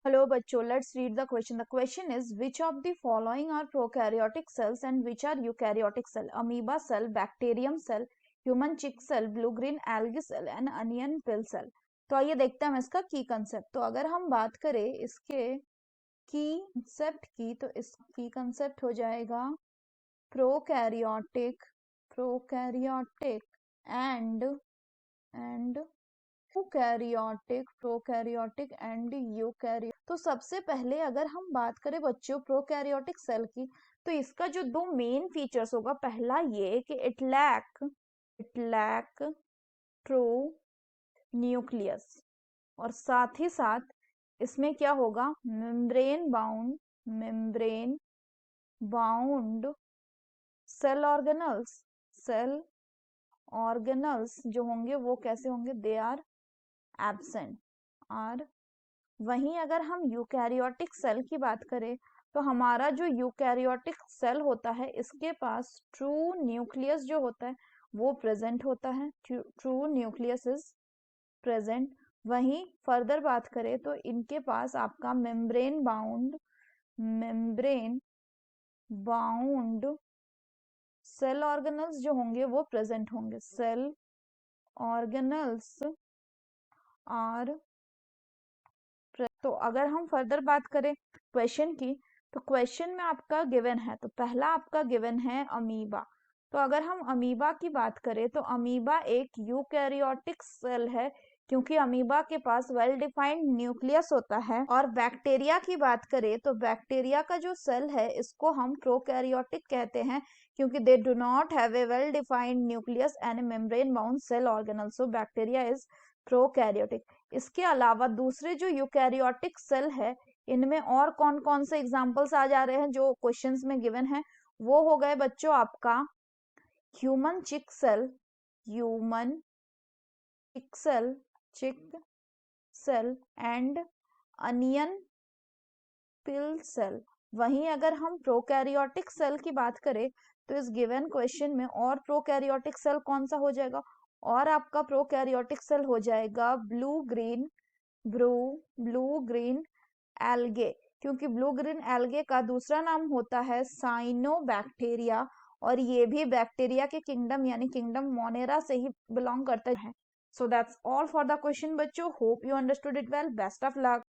Hello बच्चों, let's read the question. The question is, which of the following are prokaryotic cells and which are eukaryotic cell? Amoeba cell, bacterium cell, human chick cell, blue-green algae cell and onion pill cell. तो आइए देखते हैं हम इसका की concept. तो अगर हम बात करें इसके की कंसेप्ट की, तो इस की कंसेप्ट हो जाएगा prokaryotic and prokaryotic and eukaryotic. तो सबसे पहले अगर हम बात करें बच्चों प्रोकैरियोटिक सेल की, तो इसका जो दो मेन फीचर्स होगा, पहला ये कि इट लैक ट्रू न्यूक्लियस, और साथ ही साथ इसमें क्या होगा, मेम्ब्रेन बाउंड सेल ऑर्गेनल्स जो होंगे वो कैसे होंगे, दे आर एब्सेंट. और वहीं अगर हम यूकैरियोटिक सेल की बात करें, तो हमारा जो यूकैरियोटिक सेल होता है इसके पास ट्रू न्यूक्लियस जो होता है वो प्रेजेंट होता है. True nucleus is present. वहीं फर्दर बात करें तो इनके पास आपका मेम्ब्रेन बाउंड सेल ऑर्गेनल्स जो होंगे वो प्रेजेंट होंगे. Cell organelles are. तो अगर हम फर्दर बात करें क्वेश्चन की, तो क्वेश्चन में आपका गिवन है, तो पहला आपका गिवन है अमीबा. तो अगर हम अमीबा की बात करें तो अमीबा एक यूकैरियोटिक सेल है, क्योंकि अमीबा के पास वेल डिफाइंड न्यूक्लियस होता है. और बैक्टीरिया की बात करें तो बैक्टीरिया का जो सेल है इसको हम प्रोकैरियोटिक कहते हैं, क्योंकि they do not have a well defined nucleus and membrane bound cell organelle. So bacteria is prokaryotic. इसके अलावा दूसरे जो यूकैरियोटिक सेल है, इनमें और कौन कौन से एग्जांपल्स आ जा रहे हैं जो क्वेश्चंस में गिवन है, वो हो गए बच्चों आपका human cheek cell and onion peel cell. वहीं अगर हम प्रोकैरियोटिक सेल की बात करें तो इस गिवन क्वेश्चन में और प्रोकैरियोटिक सेल कौन सा हो जाएगा, और आपका प्रोकैरियोटिक सेल हो जाएगा ब्लू ग्रीन एल्गे, क्योंकि ब्लू ग्रीन एल्गे का दूसरा नाम होता है साइनोबैक्टीरिया, और ये भी बैक्टीरिया के किंगडम यानी किंगडम मोनेरा से ही बिलोंग करता है. So that's all for the question बच्चों. Hope you understood it well. Best of luck.